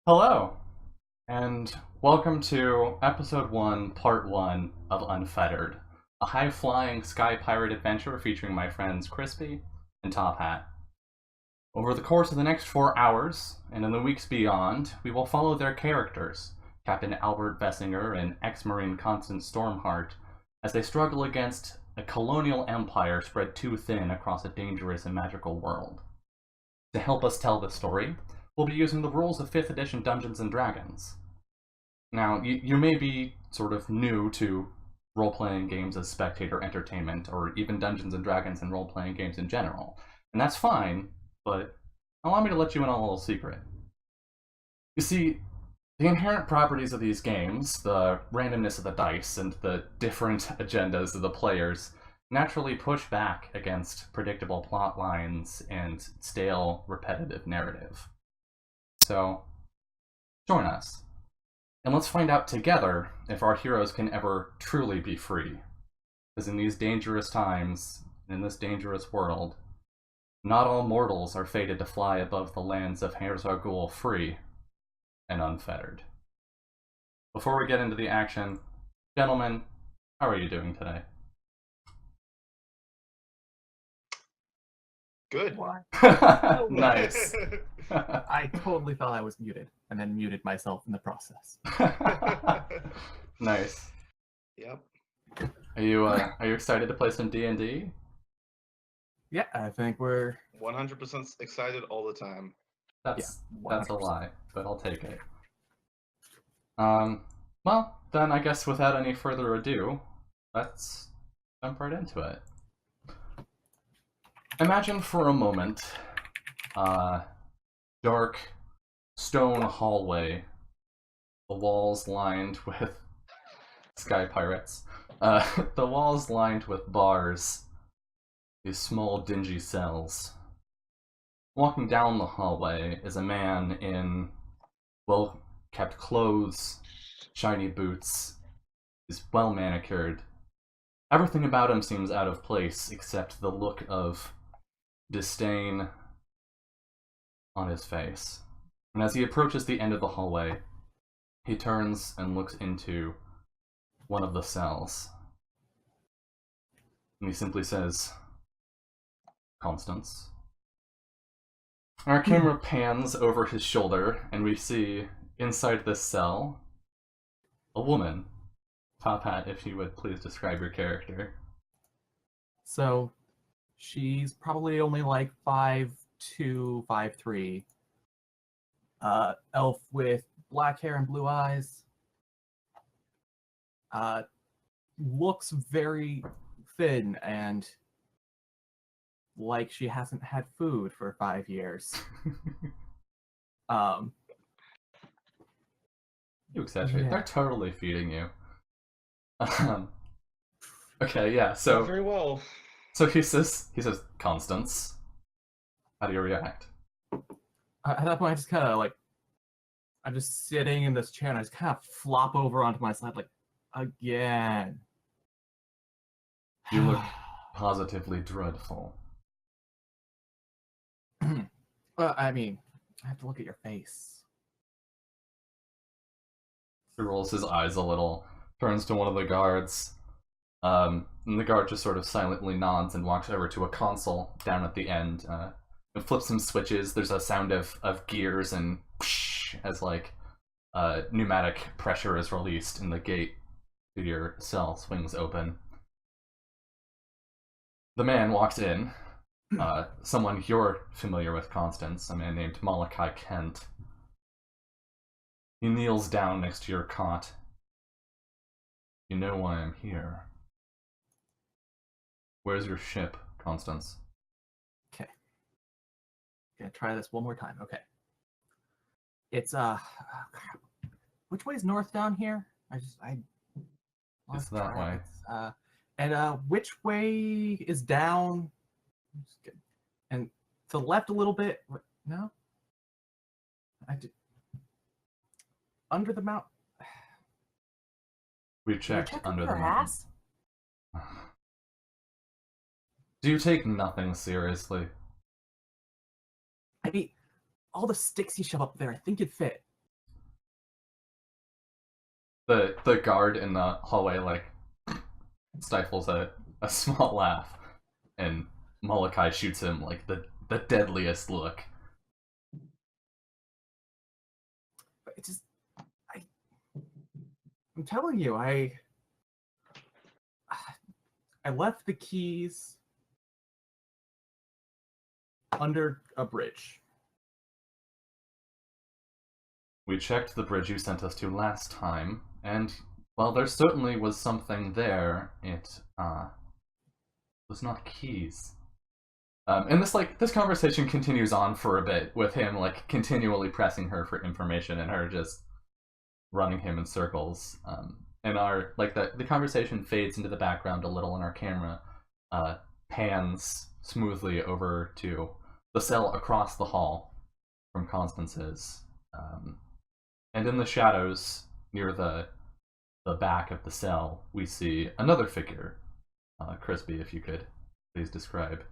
Hello, and welcome to Episode 1, Part 1 of Unfettered, a high-flying sky pirate adventure featuring my friends Crispy and Top Hat. Over the course of the next 4 hours, and in the weeks beyond, we will follow their characters, Captain Albert Vessinger and ex-Marine Constance Stormheart, as they struggle against a colonial empire spread too thin across a dangerous and magical world. To help us tell the story, we'll be using the rules of 5th edition Dungeons & Dragons. Now, you may be sort of new to role-playing games as spectator entertainment, or even Dungeons & Dragons and role-playing games in general. And that's fine, but allow me to let you in on a little secret. You see, the inherent properties of these games, the randomness of the dice, and the different agendas of the players naturally push back against predictable plot lines and stale, repetitive narrative. So, join us, and let's find out together if our heroes can ever truly be free. Because in these dangerous times, in this dangerous world, not all mortals are fated to fly above the lands of Hersagul free and unfettered. Before we get into the action, gentlemen, how are you doing today? Good. What? Nice. I totally thought I was muted, and then muted myself in the process. Nice. Yep. Are you excited to play some D&D? Yeah, I think we're 100% excited all the time. That's a 100%. lie, but I'll take it. Well, then I guess without any further ado, let's jump right into it. Imagine for a moment a dark stone hallway, the walls lined with sky pirates, the walls lined with bars, these small dingy cells. Walking down the hallway is a man in well-kept clothes, shiny boots. He's well manicured. Everything about him seems out of place except the look of disdain on his face. And as he approaches the end of the hallway, he turns and looks into one of the cells. And he simply says, "Constance." Our camera pans over his shoulder, and we see inside this cell a woman. Top Hat, if you would please describe your character. So she's probably only like 5'2", 5'3". Elf with black hair and blue eyes. Looks very thin and like she hasn't had food for 5 years. You exaggerate. Yeah. They're totally feeding you. Okay, yeah, so Very well. so he says, "Constance." How do you react? At that point, I just kind of like, I'm just sitting in this chair and I just kind of flop over onto my side, like, again. You look positively dreadful. Well, I mean, I have to look at your face. He rolls his eyes a little, turns to one of the guards, and the guard just sort of silently nods and walks over to a console down at the end, and flips some switches. There's a sound of gears and whoosh, as like pneumatic pressure is released and the gate to your cell swings open. The man walks in, someone you're familiar with, Constance, a man named Malachi Kent. He kneels down next to your cot. "You know why I'm here. Where's your ship, Constance?" Okay. Gonna try this one more time. Okay. It's crap. Which way is north down here? I It's lost that track. way. It's, and which way is down? And to the left a little bit. No. I did. Under the mount. We checked under the her mountain. ass? Do you take nothing seriously? I mean, all the sticks you shove up there, I think it'd fit. The guard in the hallway like stifles a small laugh, and Molokai shoots him like the deadliest look. But it just, I'm telling you, I left the keys under a bridge. We checked the bridge you sent us to last time, and while there certainly was something there, it was not keys. And this conversation continues on for a bit, with him like continually pressing her for information and her just running him in circles. And our the conversation fades into the background a little, and our camera pans smoothly over to the cell across the hall from Constance's. And in the shadows near the back of the cell, we see another figure. Crispy, if you could please describe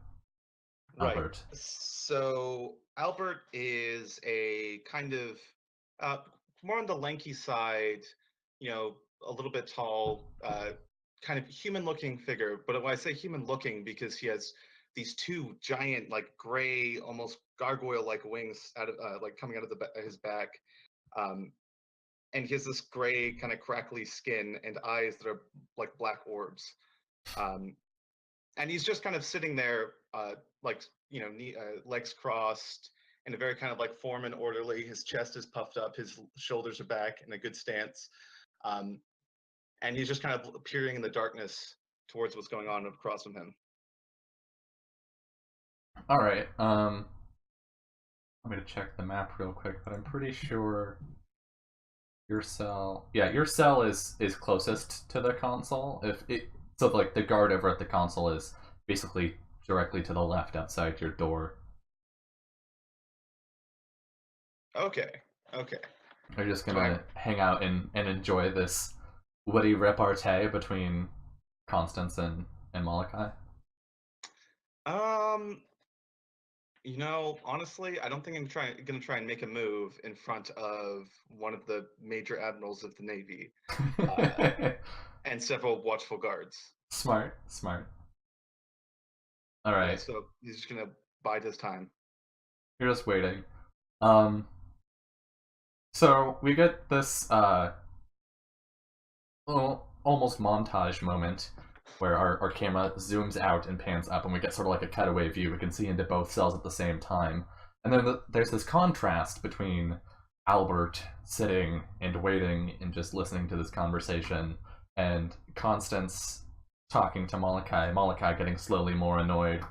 Albert. Right. So Albert is a kind of more on the lanky side, a little bit tall, kind of human-looking figure. But when I say human-looking, because he has these two giant, like gray, almost gargoyle-like wings out of coming out of his back, and he has this gray, kind of crackly skin and eyes that are like black orbs. And he's just kind of sitting there, legs crossed, in a very kind of like form and orderly. His chest is puffed up, his shoulders are back in a good stance, and he's just kind of peering in the darkness towards what's going on across from him. All right. I'm gonna check the map real quick, but I'm pretty sure your cell is closest to the console. So like the guard over at the console is basically directly to the left outside your door. Okay. We're just gonna hang out and enjoy this witty repartee between Constance and Molokai. Honestly, I don't think I'm gonna try and make a move in front of one of the major admirals of the Navy and several watchful guards. Smart. All right. Yeah, so he's just gonna bide his time. You're just waiting. So we get this almost montage moment where our camera zooms out and pans up, and we get sort of like a cutaway view. We can see into both cells at the same time. And then there's this contrast between Albert sitting and waiting and just listening to this conversation, and Constance talking to Molokai getting slowly more annoyed.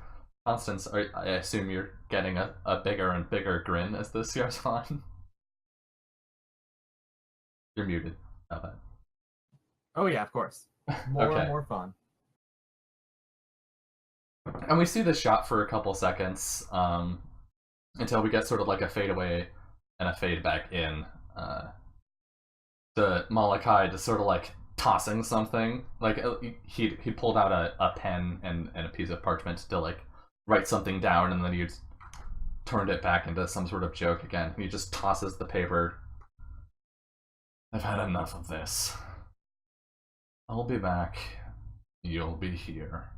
Constance, I assume you're getting a bigger and bigger grin as this goes on. You're muted. How about? Oh yeah, of course. More Okay. and more fun. And we see this shot for a couple seconds until we get sort of like a fade away and a fade back in. The Molokai just sort of like tossing something. Like he pulled out a pen and a piece of parchment to like write something down, and then he turned it back into some sort of joke again. And he just tosses the paper. I've had enough of this. I'll be back. You'll be here.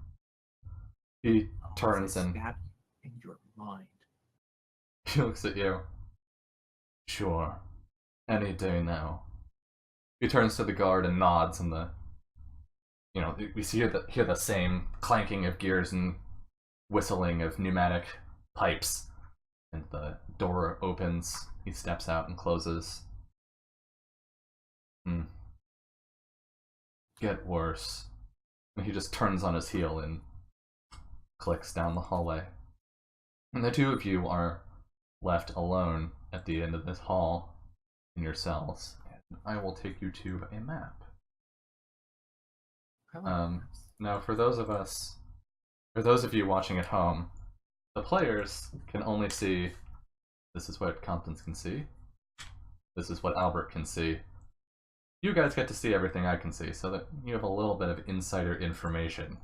He turns and stab you in your mind. He looks at you. Sure. Any day now. He turns to the guard and nods, and we hear the same clanking of gears and whistling of pneumatic pipes, and the door opens. He steps out and closes. Get worse. And he just turns on his heel and clicks down the hallway. And the two of you are left alone at the end of this hall in your cells. And I will take you to a map. Now, for those of you watching at home, the players can only see. This is what Constance can see. This is what Albert can see. You guys get to see everything I can see, so that you have a little bit of insider information.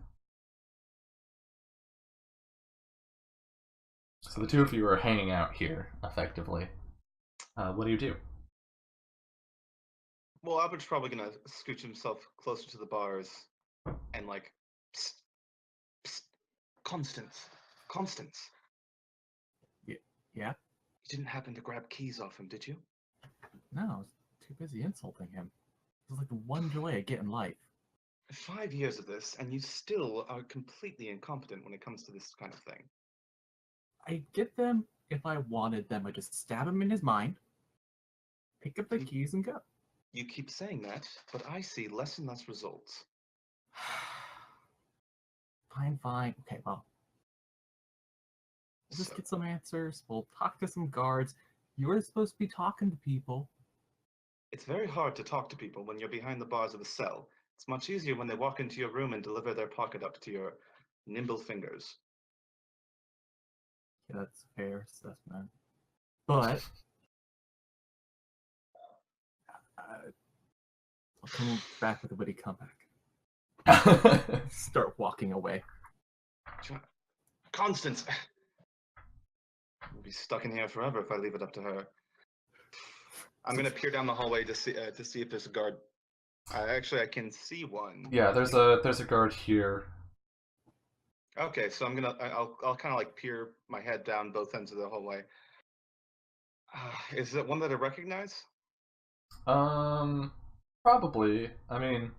So the two of you are hanging out here, effectively. What do you do? Well, Albert's probably gonna scooch himself closer to the bars and like, psst, psst, Constance, Constance. Yeah? You didn't happen to grab keys off him, did you? No, I was too busy insulting him. It was like the one joy I get in life. 5 years of this, and you still are completely incompetent when it comes to this kind of thing. I'd get them if I wanted them. I'd just stab him in his mind, pick up the keys, and go. You keep saying that, but I see less and less results. Fine. Okay, well. We'll just So, get some answers. We'll talk to some guards. You're supposed to be talking to people. it's very hard to talk to people when you're behind the bars of a cell. It's much easier when they walk into your room and deliver their pocket up to your nimble fingers. Yeah, that's a fair assessment. But I'll come back with a witty comeback. Start walking away. Constance! I'll be stuck in here forever if I leave it up to her. I'm gonna peer down the hallway to see if there's a guard. Actually, I can see one. Yeah, there's a guard here. Okay, so I'll kind of like peer my head down both ends of the hallway. Is it one that I recognize? Probably. I mean,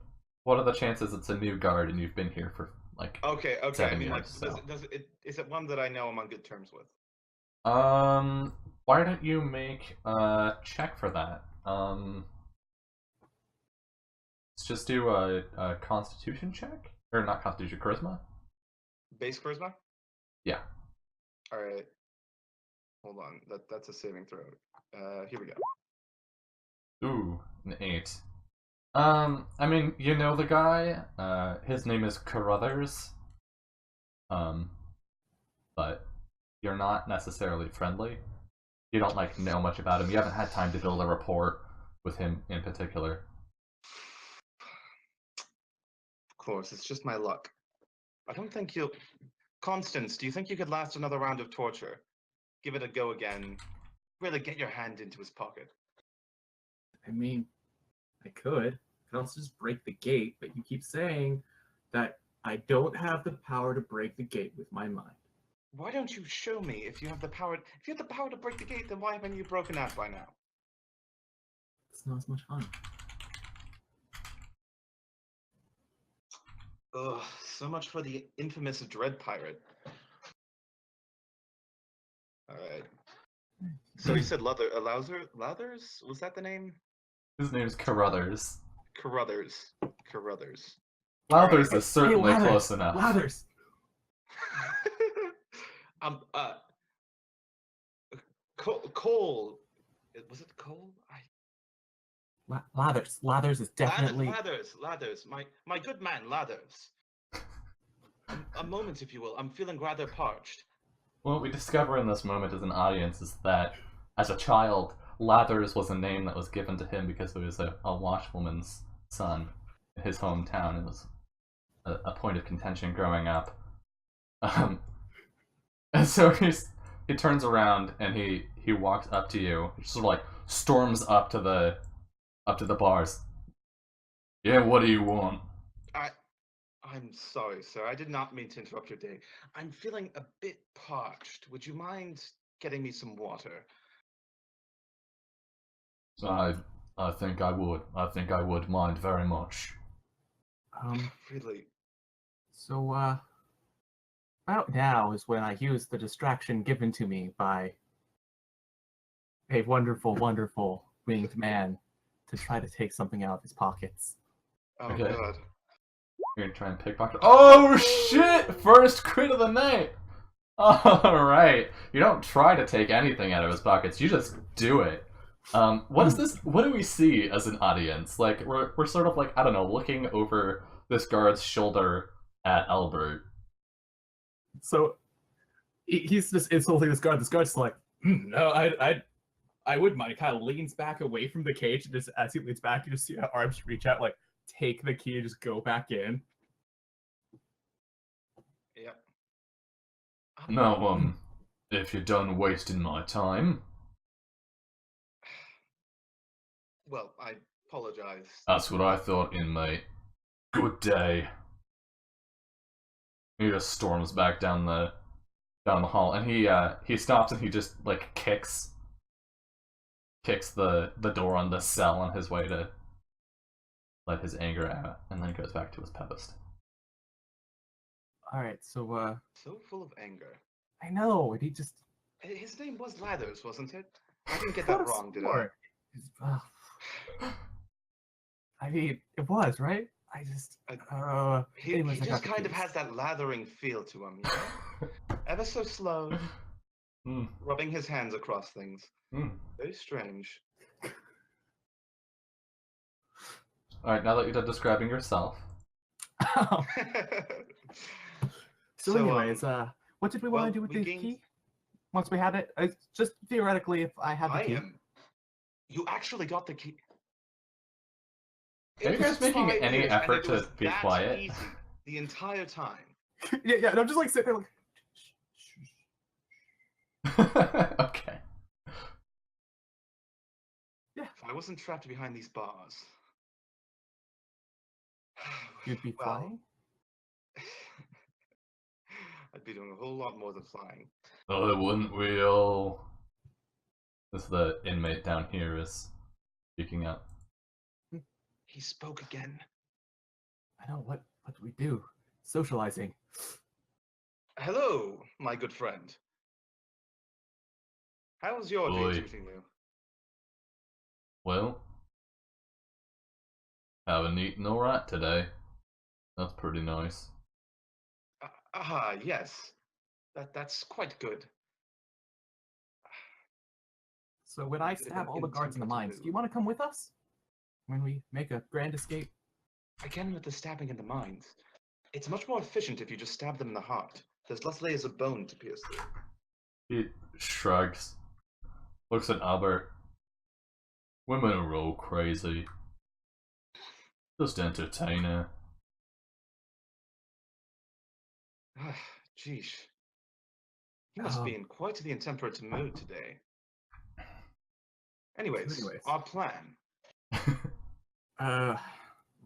what are the chances it's a new guard and you've been here for like Okay. 7 I mean, years? like, So. is it one that I know I'm on good terms with? Why don't you make a check for that? Let's just do a Constitution check, or not Constitution, Charisma. Base charisma? Yeah. All right. Hold on. That's a saving throw. Here we go. Ooh, an 8. I mean, you know the guy. His name is Carruthers. But you're not necessarily friendly. You don't like know much about him. You haven't had time to build a rapport with him in particular. Of course, it's just my luck. I don't think you'll. Constance, do you think you could last another round of torture? Give it a go again. Really get your hand into his pocket. I mean, I could. I could also just break the gate, but you keep saying that I don't have the power to break the gate with my mind. Why don't you show me if you have the power? If you have the power to break the gate, then why haven't you broken out by now? It's not as much fun. Ugh, so much for the infamous Dread Pirate. Alright. So he said Lathers? Was that the name? His name's Carruthers. Carruthers. Lathers Right. is certainly Lathers, close enough. Lathers! Cole. Was it Cole? Lathers is definitely... Lathers. My good man, Lathers. A moment, if you will. I'm feeling rather parched. What we discover in this moment as an audience is that, as a child, Lathers was a name that was given to him because he was a washwoman's son in his hometown. It was a point of contention growing up. And so he turns around and he walks up to you, sort of like storms up to the bars. Yeah, what do you want? I'm sorry, sir. I did not mean to interrupt your day. I'm feeling a bit parched. Would you mind getting me some water? I think I would. I think I would mind very much. Really? So, about now is when I use the distraction given to me by a wonderful, wonderful winged man to try to take something out of his pockets. Oh, Okay. God. You're gonna try and pickpocket. Oh shit! First crit of the night! Alright. You don't try to take anything out of his pockets, you just do it. What is this? What do we see as an audience? Like, we're sort of like, I don't know, looking over this guard's shoulder at Albert. So, he's just insulting this guard. This guard's like, no, I wouldn't mind. He kind of leans back away from the cage, and just as he leans back, you just see arms reach out, like, take the key and just go back in. Yep. Now, if you're done wasting my time. Well, apologized. That's what I thought, inmate. Good day. He just storms back down the hall, and he stops and he just like kicks the door on the cell on his way to let his anger out, and then goes back to his post. All right, so So full of anger. I know, and he just His name was Lathers, wasn't it? I didn't get could that have wrong, did I? sworn. I mean, it was right. I just He anyways, I got just kind of confused. has that lathering feel to him, you know? Ever so slow, rubbing his hands across things. Very strange. Alright, now that you're done describing yourself. So anyways, what did we want to do with we the gained- key? Once we had it, just theoretically, if I had the key. You actually got the key. Are you It guys was making 5 any years, effort and it to was be that quiet? Easy the entire time. Yeah, and I'm just like sitting there like. Okay. Yeah. If I wasn't trapped behind these bars, You'd be well, flying? I'd be doing a whole lot more than flying. Oh, wouldn't we all? This the inmate down here is speaking up. He spoke again. I know, what do we do? Socializing. Hello, my good friend. How was your Oi. day treating you? Well, haven't eaten alright today. That's pretty nice. Yes. That's quite good. So when I Bit of stab an all the guards in the intemperate mines, do you mood. want to come with us? When we make a grand escape? Again with the stabbing in the mines. It's much more efficient if you just stab them in the heart. There's less layers of bone to pierce through. He shrugs, looks at Albert. Women are all crazy. Just entertain her. Jeesh. You must be in quite the intemperate mood today. Anyways, our plan.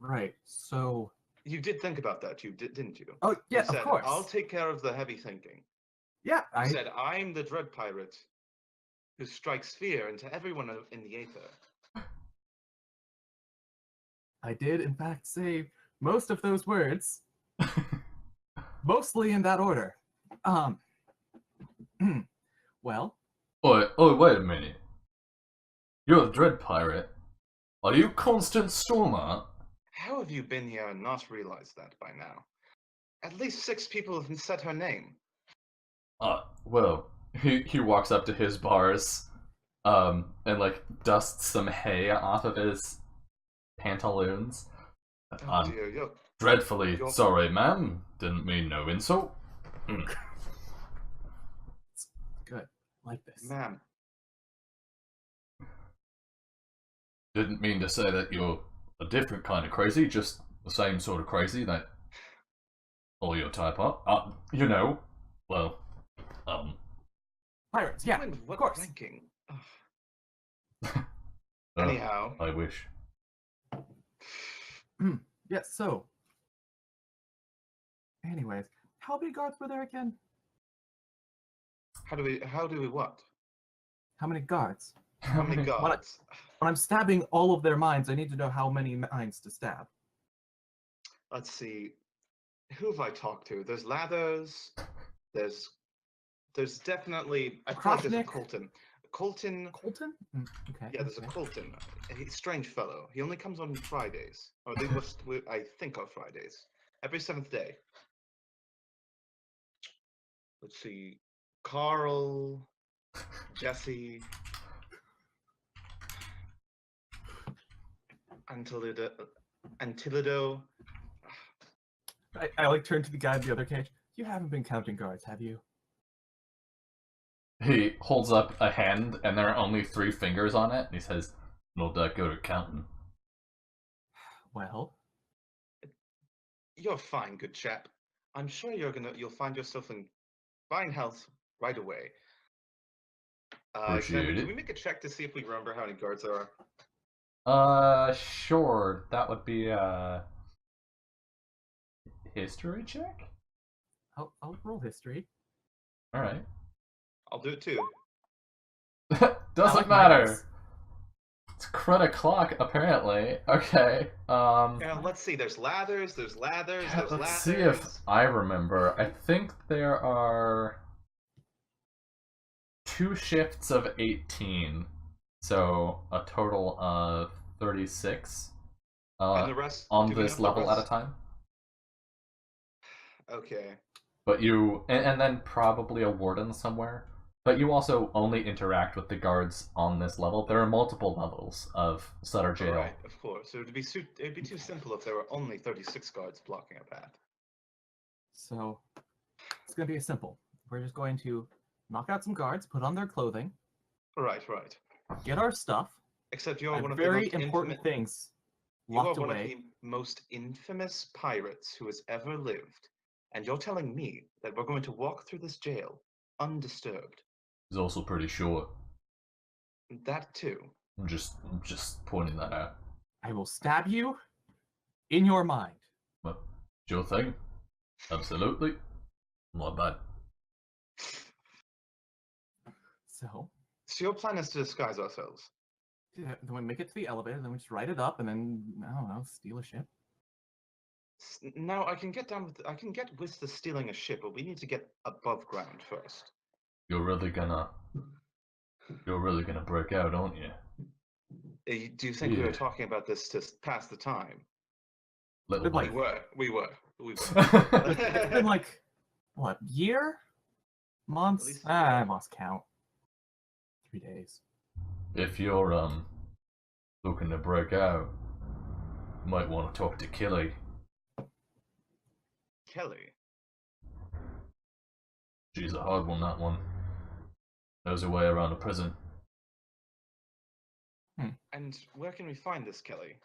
Right. So. You did think about that, didn't you? Oh yeah, You said, of course. I'll take care of the heavy thinking. Yeah, You said, I'm the dread pirate who strikes fear into everyone in the aether. I did, in fact, say most of those words, mostly in that order. Well. Oh, wait a minute. You're a dread pirate. Are you Constance Stormheart? How have you been here and not realized that by now? At least 6 people have said her name. Well, he walks up to his bars, and like dusts some hay off of his pantaloons. Oh dear, Dreadfully sorry, ma'am. Didn't mean no insult. Good. Like this. Ma'am. Didn't mean to say that you're a different kind of crazy, just the same sort of crazy that all your type are. You know, well, Pirates, yeah, What of course. thinking? Anyhow. I wish. Yeah, so. Anyways, how many guards were there again? How do we what? How many guards? How many guards? When I'm stabbing all of their mines, I need to know how many mines to stab. Let's see. Who have I talked to? There's Lathers. There's definitely. I feel like there's a Colton. Colton? Okay. Yeah, there's a Colton. He's a strange fellow. He only comes on Fridays. Or they must, I think, on Fridays. Every 7th day. Let's see. Carl. Jesse. Antilido. I like turn to the guy in the other cage. You haven't been counting guards, have you? He holds up a hand, and there are only 3 fingers on it, and he says, "No, that go to counting." Well, you're fine, good chap. I'm sure you'll find yourself in fine health right away. Appreciate it. Can we make a check to see if we remember how many guards there are? Sure. That would be a history check? I'll roll history. Alright. I'll do it too. I Doesn't like my matter. dice. It's crit o'clock, apparently. Okay. Yeah, let's see. There's lathers. There's lathers. There's Let's lathers. see if I remember. I think there are 2 shifts of 18. So a total of 36 And the rest on do we this know the level at a rest? time. Okay. But you, and then probably a warden somewhere. But you also only interact with the guards on this level. There are multiple levels of Sutter Jail. Right, of course. It'd be too simple if there were only 36 guards blocking a path. So it's going to be simple. We're just going to knock out some guards, put on their clothing, Right. get our stuff, Except you're and one of very the most important things You are locked one of away. the most infamous pirates who has ever lived, and you're telling me that we're going to walk through this jail undisturbed. It's also pretty short. That too. I'm just pointing that out. I will stab you in your mind. But sure thing. Absolutely. Not bad. So So your plan is to disguise ourselves. then we make it to the elevator, then we just write it up, and then I don't know, steal a ship. Now I can get with the stealing a ship, but we need to get above ground first. You're really gonna break out, aren't you? Do you think we were Yeah. talking about this to pass the time? Little Like- bit. We were. It's been like, what, year? Months? least- I lost count. 3 days. If you're looking to break out, you might want to talk to Killy. Kelly. She's a hard one, that one. Knows her way around a prison. And where can we find this Kelly?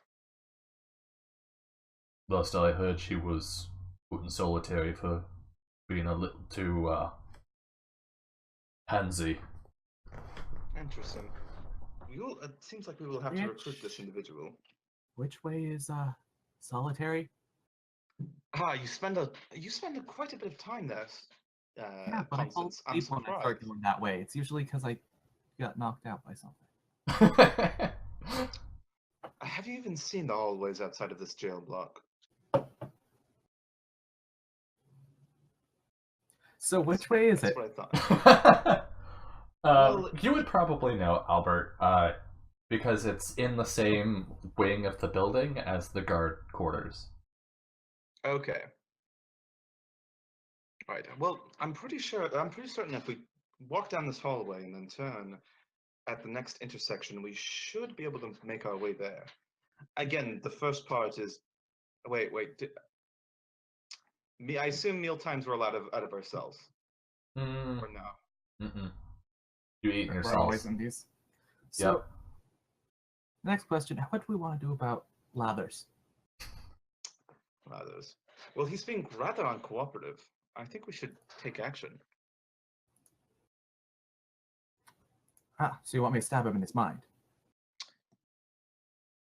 Last I heard, she was put in solitary for being a little too handsy. Interesting. It seems like we will have to recruit this individual. Which way is solitary? You spend quite a bit of time there. Yeah, but I fall Constance. I'm asleep when I start surprised. going that way. It's usually because I got knocked out by something. Have you even seen the hallways outside of this jail block? So which way is That's it? what I thought. Well- You would probably know, Albert, because it's in the same wing of the building as the guard quarters. Okay. Right. Well, I'm pretty certain if we walk down this hallway and then turn at the next intersection, we should be able to make our way there. Again, the first part is. Wait. I assume meal times were allowed out of our cells, Mm, or no? mm-mm. You eat We're yourself. always in these. So, next question: what do we want to do about Lathers? Others. Well, he's being rather uncooperative. I think we should take action. So you want me to stab him in his mind?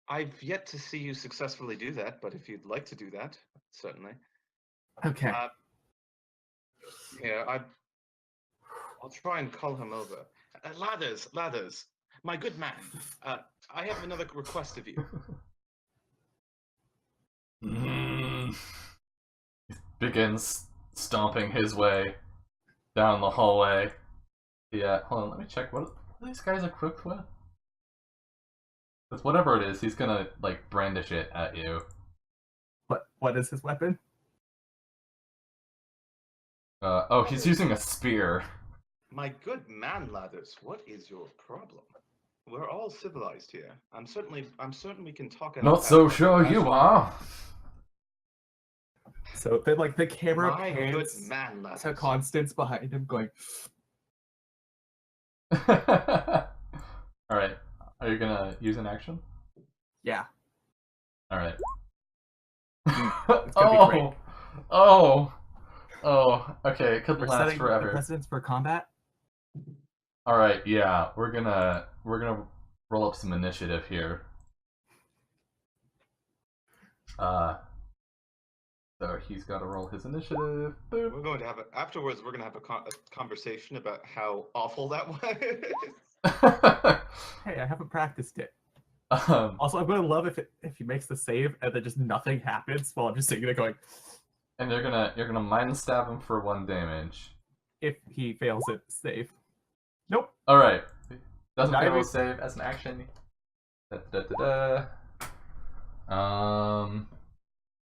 I've yet to see you successfully do that, but if you'd like to do that, certainly. Okay. Yeah, I'll try and call him over. Lathers, my good man. I have another request of you. He begins stomping his way down the hallway. Yeah, hold on, let me check. What are these guys equipped with? Because whatever it is, he's gonna, like, brandish it at you. What is his weapon? Oh, he's using a spear. My good man, Lathers, what is your problem? We're all civilized here. I'm certain we can talk. it Not out so about sure you fashion. are. So then, like, the camera My good pans man, to Lathers. Constance behind him, going, Alright, are you gonna use an action? "Yeah." Alright. It's gonna be great. Oh, okay, it could We're last setting the forever. precedence for combat. Alright, yeah, we're gonna roll up some initiative here. So he's got to roll his initiative. Boop. We're going to have afterwards. We're going to have a conversation about how awful that was. Hey, I haven't practiced it. um, Also, I'm gonna love if he makes the save and then just nothing happens while I'm just sitting there going. and you're gonna mind stab him for 1 damage. If he fails it, save. Nope. All right. Doesn't Not fail even- to save as an action.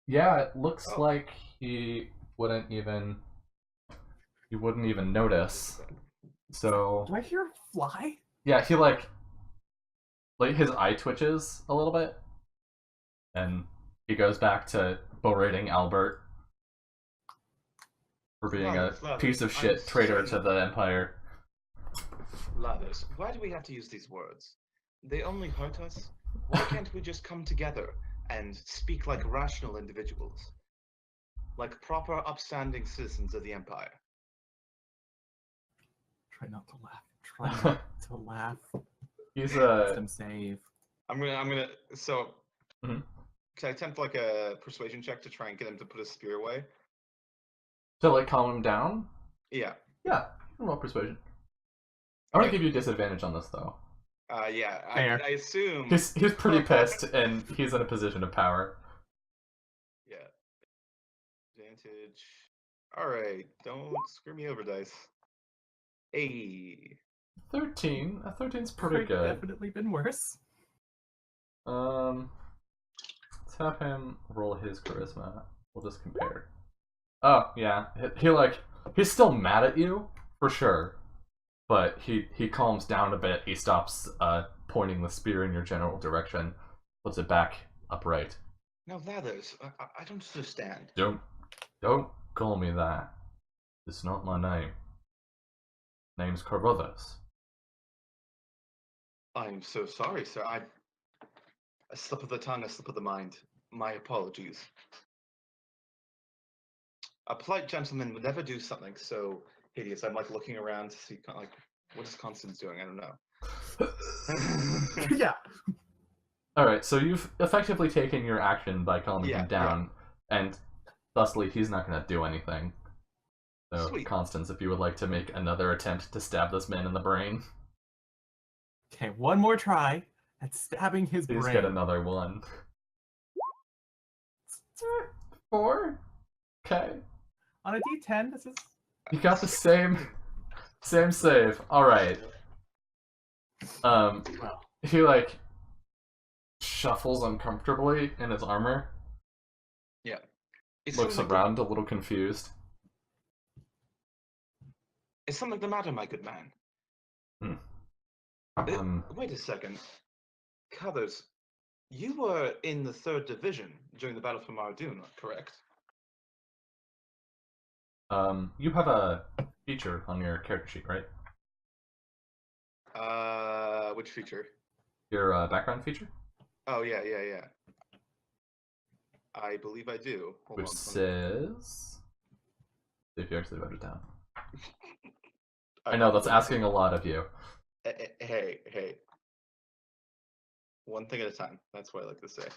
Yeah, it looks like he wouldn't even notice. So Do I hear a fly? yeah, he like his eye twitches a little bit, and he goes back to berating Albert for being Lathers, a piece of shit traitor to the Empire. Lathers, why do we have to use these words? They only hurt us. Why can't we just come together and speak like rational individuals? Like proper, upstanding citizens of the Empire. Try not to laugh. Try not to laugh. He's Wisdom save. I'm gonna. So, Mhm. can I attempt like a persuasion check to try and get him to put his spear away? to like calm him down. Yeah. Yeah, you can roll persuasion. I'm gonna give you disadvantage on this though. Yeah. Fair. I assume. He's pretty pissed, and he's in a position of power. Yeah. Advantage. All right. Don't screw me over, dice. Hey. 13. A 13's pretty Could good. definitely been worse. Let's have him roll his charisma. We'll just compare. Oh yeah, he's still mad at you for sure, but he calms down a bit. He stops pointing the spear in your general direction, puts it back upright. Now, Lathers, I don't understand. Don't call me that. It's not my name. Name's Carruthers. I'm so sorry, sir. A slip of the tongue, a slip of the mind. My apologies. A polite gentleman would never do something so hideous. I'm like looking around to see, like, what is Constance doing? I don't know. Yeah. Alright, so you've effectively taken your action by calming Yeah, him down, and thusly he's not going to do anything. So, Sweet. Constance, if you would like to make another attempt to stab this man in the brain, Okay, one more try at stabbing his please brain. get another one. 4? Okay. On a D10, this is. You got the same save. Alright. Well, He like shuffles uncomfortably in his armor, Is looks something around a little confused. Is something the matter, my good man? Wait a second. Carruthers, you were in the 3rd Division during the Battle for Mardoon, correct? You have a feature on your character sheet, right? Which feature? Your background feature, Oh, yeah. I believe I do. Hold which on. says, if you actually wrote it down. I know that's asking a lot of you. Hey. One thing at a time. That's what I like to say.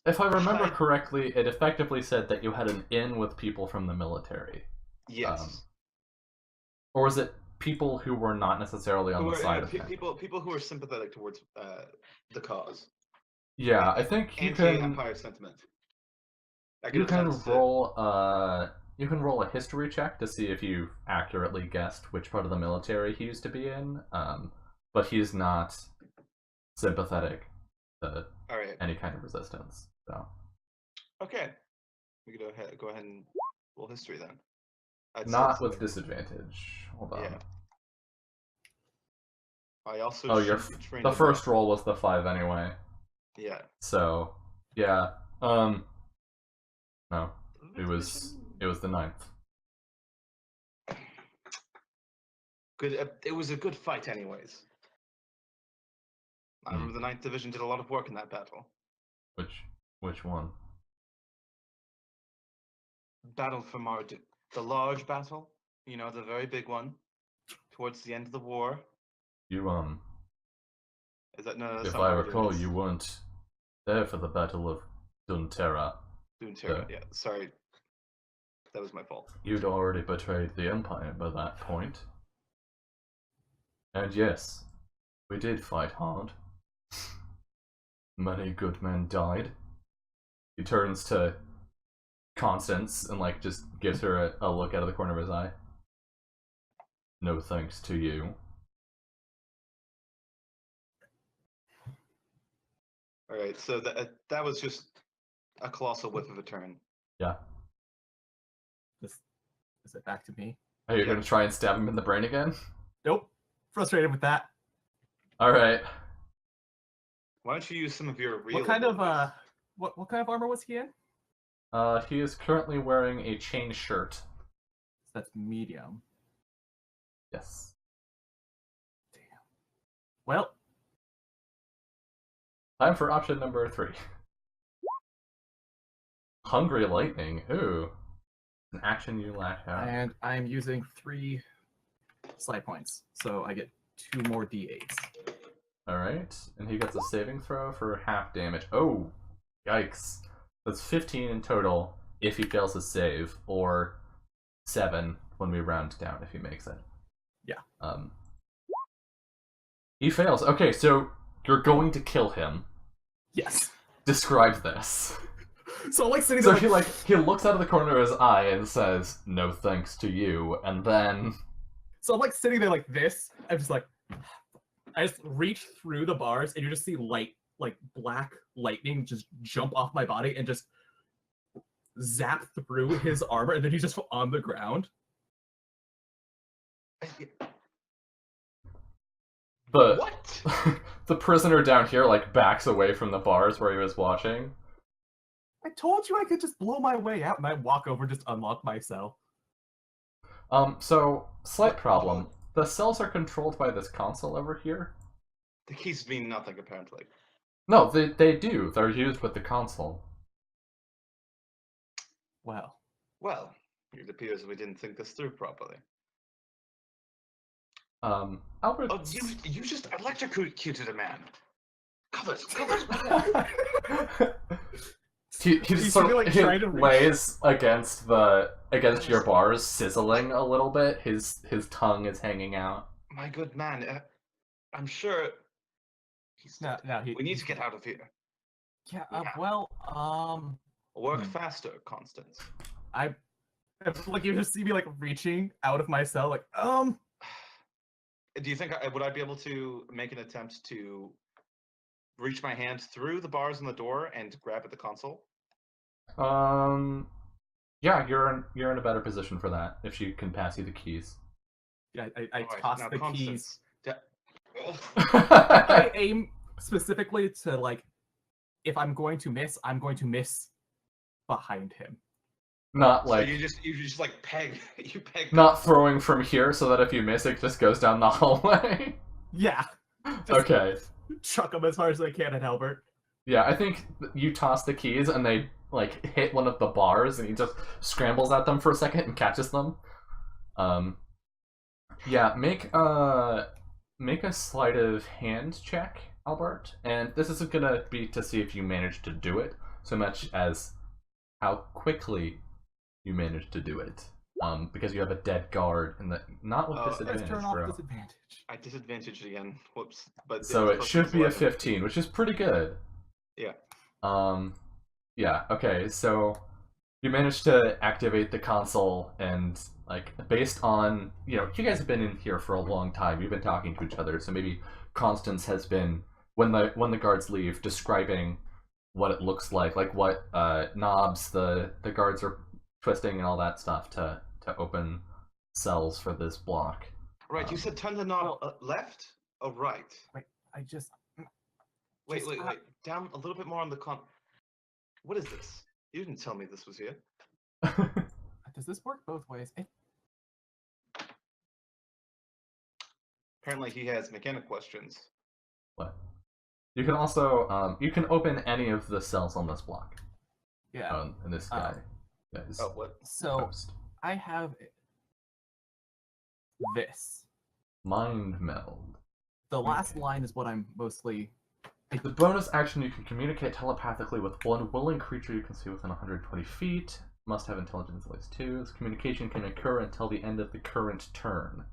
If I remember I- correctly, it effectively said that you had an in with people from the military. Yes. Or was it people who were not necessarily on the side of him? people who are sympathetic towards the cause. Yeah, I think you can Anti-empire sentiment. you can roll a history check to see if you accurately guessed which part of the military he used to be in. But he's not sympathetic to All right. any kind of resistance. So Okay. We can go ahead and roll history then. I'd say not it's with like- disadvantage. Hold on. Yeah. I also Oh, trained the in first roll was the 5 anyway. Yeah. So yeah. No, it was the 9th. Good. It was a good fight, anyways. I remember the 9th Division did a lot of work in that battle. Which one? Battle for Mardoon. The large battle. You know, the very big one. Towards the end of the war. You Is that no? That's If not I what we're doing. recall, It's you weren't there for the Battle of Dunterra. Doonterra. Yeah, sorry. That was my fault. You'd already betrayed the Empire by that point. And yes, we did fight hard. Many good men died. He turns to Constance and like just gives her a look out of the corner of his eye. No thanks to you. All right, so that was just a colossal whiff of a turn. Yeah. Is it back to me? Are you Yeah. gonna try and stab him in the brain again? Nope. Frustrated with that. Alright. Why don't you use some of your real? What kind of abilities? what kind of armor was he in? He is currently wearing a chain shirt. That's medium. Yes. Damn. Well, Time for option number 3. Hungry Lightning. Ooh. An action you lack out. and I'm using 3 slide points, so I get 2 more d8s. Alright. And he gets a saving throw for half damage. Oh! Yikes. That's 15 in total if he fails his save, or 7 when we round down if he makes it. Yeah. He fails. Okay, so you're going to kill him. Yes. Describe this. So I'm like sitting So there he looks out of the corner of his eye and says, "No thanks to you," and then So I'm like sitting there like this. I'm just like, I just reach through the bars, and you just see light, like black lightning, just jump off my body and just zap through his armor, and then he's just on the ground. the What? the prisoner down here like backs away from the bars where he was watching. I told you I could just blow my way out, and I walk over, just unlock my cell. So slight problem. The cells are controlled by this console over here. The keys mean nothing apparently. No, they do. They're used with the console. Well, Well, it appears we didn't think this through properly. Albert. Oh, you just electrocuted a man. Covers. He just He's sort of like, he trying to reach. lays against your bars, sizzling a little bit. His tongue is hanging out. My good man, I'm sure he's no, dead. he. We need to get out of here. Yeah. Yeah. Well, Work faster, Constance. I like you just see me like reaching out of my cell, like Do you think would I be able to make an attempt to reach my hand through the bars on the door and grab at the console? Yeah, you're in a better position for that if she can pass you the keys. yeah, I Alright, toss now, the keys. Constance, I aim specifically to like, if I'm going to miss, I'm going to miss behind him. Not So like you just like peg you peg. not throwing from here so that if you miss it just goes down the hallway. Yeah. Just Okay. chuck him as hard as I can at Albert. Yeah, I think you toss the keys and they like hit one of the bars and he just scrambles at them for a second and catches them. Yeah, make a sleight of hand check, Albert. And this isn't gonna be to see if you manage to do it so much as how quickly you manage to do it. Because you have a dead guard and not with Let's disadvantage, turn off bro. disadvantage. I disadvantaged again. Whoops. But So yeah, it plus should be a 11. 15, which is pretty good. Yeah. Yeah, okay, so you managed to activate the console and like based on you guys have been in here for a long time, you've been talking to each other, so maybe Constance has been when the guards leave describing what it looks like what knobs the guards are twisting and all that stuff to open cells for this block. Right, you said turn the knob left? Oh, right. I just Wait, Just, wait. Down a little bit more on the con. What is this? You didn't tell me this was here. does this work both ways? Apparently he has mechanic questions. What? You can also you can open any of the cells on this block. Yeah. And this guy is Oh, what? So host. I have this. Mind meld. The last line is what I'm mostly. The bonus action, you can communicate telepathically with one willing creature you can see within 120 feet. Must have intelligence at least 2. This communication can occur until the end of the current turn.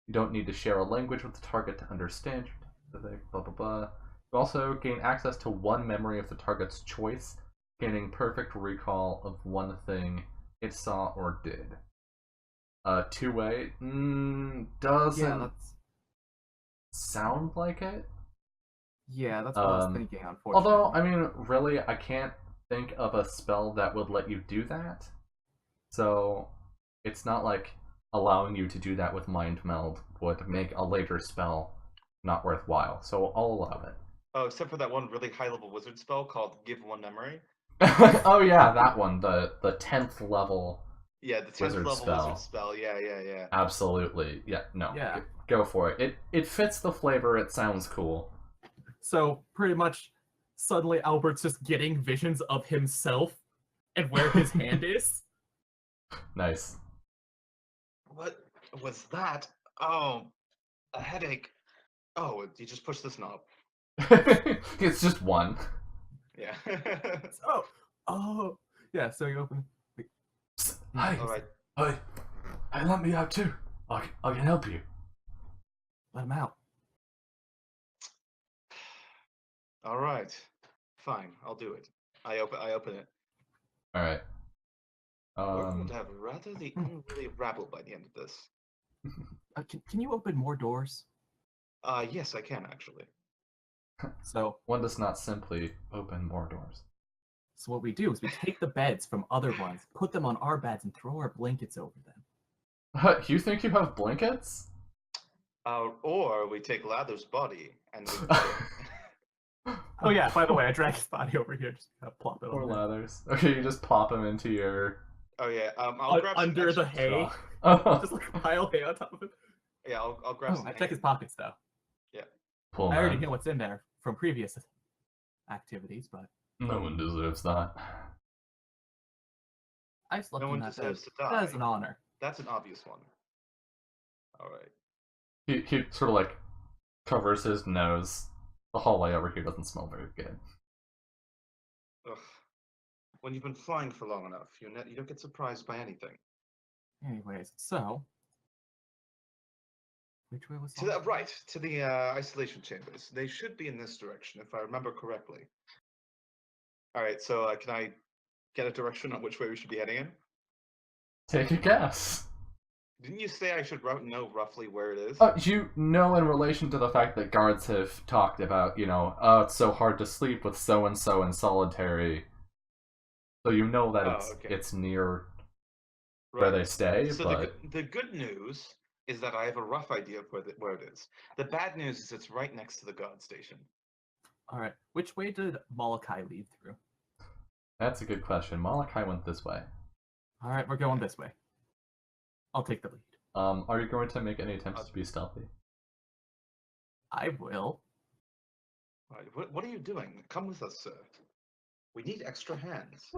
You don't need to share a language with the target to understand. Blah blah blah. You also gain access to one memory of the target's choice, gaining perfect recall of one thing it saw or did. Two-way doesn't sound like it. Yeah, that's what I was thinking, unfortunately. Although, I mean, really, I can't think of a spell that would let you do that. So, it's not like allowing you to do that with Mind Meld would make a later spell not worthwhile. So, I'll allow it. Oh, except for that one really high-level wizard spell called Give One Memory. Oh yeah, that one, the 10th level. Yeah, the 10th level wizard spell. Yeah. Absolutely. Yeah, no. Yeah. Go for it. It fits the flavor. It sounds cool. So pretty much, suddenly Albert's just getting visions of himself and where his hand is. Nice. What was that? Oh, a headache. Oh, you just push this knob. It's just one. Yeah. Oh. Yeah, so you open. Hi. All right. Hey, let me out too. I can help you. Let him out. All right. Fine, I'll do it. I open it. All right. We're going to have rather the unruly rabble by the end of this. Can you open more doors? Yes, I can actually. So one does not simply open more doors. So what we do is we take the beds from other ones, put them on our beds, and throw our blankets over them. You think you have blankets? Or we take Lathers' body and we... Oh yeah, by the way, I dragged his body over here, just plop it Or over. Lathers. Okay, you just plop him into your... Oh yeah, I'll grab under the hay. Just like a pile of hay on top of it. Yeah, I'll grab some I hay. check his pockets though. Yeah. Pull I already know what's in there from previous activities, but... No one deserves that. I slept No one in that bed. deserves to die. That is an honor. That's an obvious one. Alright. He sort of like covers his nose. The hallway over here doesn't smell very good. Ugh. When you've been flying for long enough, you don't get surprised by anything. Anyways, so... Which way was Right, to the isolation chambers. They should be in this direction, if I remember correctly. Alright, so can I get a direction on which way we should be heading in? Take a guess. Didn't you say I should know roughly where it is? You know, in relation to the fact that guards have talked about, it's so hard to sleep with so-and-so in solitary. So you know that it's near where they stay, so but... the good news is that I have a rough idea of where it is. The bad news is it's right next to the guard station. Alright, which way did Molokai lead through? That's a good question. Molokai went this way. Alright, we're going this way. I'll take the lead. Are you going to make any attempts to be stealthy? I will. Right, what are you doing? Come with us, sir. We need extra hands.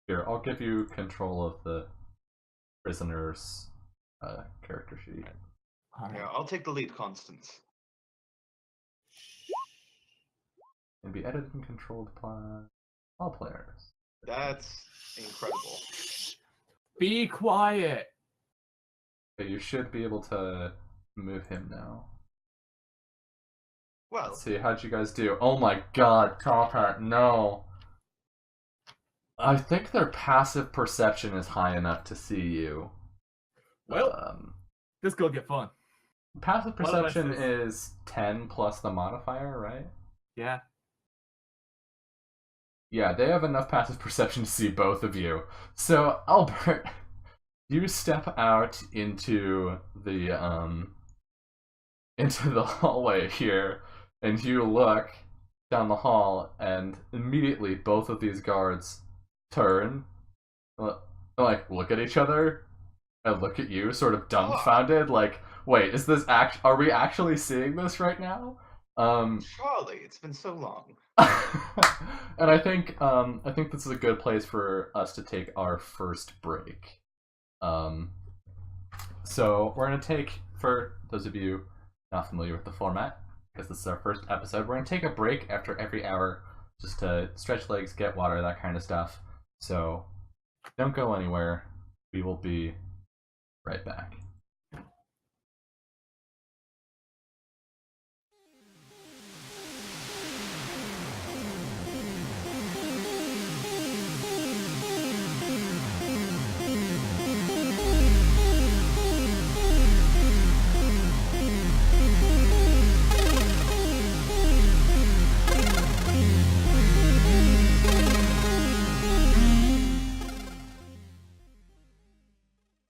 Here, I'll give you control of the prisoner's character sheet. All right. Yeah, I'll take the lead, Constance. And be edited and controlled by all players. That's incredible. Be quiet! Okay, you should be able to move him now. Well, let's see, how'd you guys do? Oh my god, Top Hat, no! I think their passive perception is high enough to see you. Well, this could get fun. Passive perception is 10 plus the modifier, right? Yeah. Yeah, they have enough passive perception to see both of you. So, Albert, you step out into the hallway here, and you look down the hall, and immediately both of these guards turn, like, look at each other, and look at you, sort of dumbfounded, like, wait, is this are we actually seeing this right now? Charlie, it's been so long. And I think this is a good place for us to take our first break. So we're gonna take, for those of you not familiar with the format, because this is our first episode. We're going to take a break after every hour just to stretch legs, get water, that kind of stuff. So don't go anywhere. We will be right back.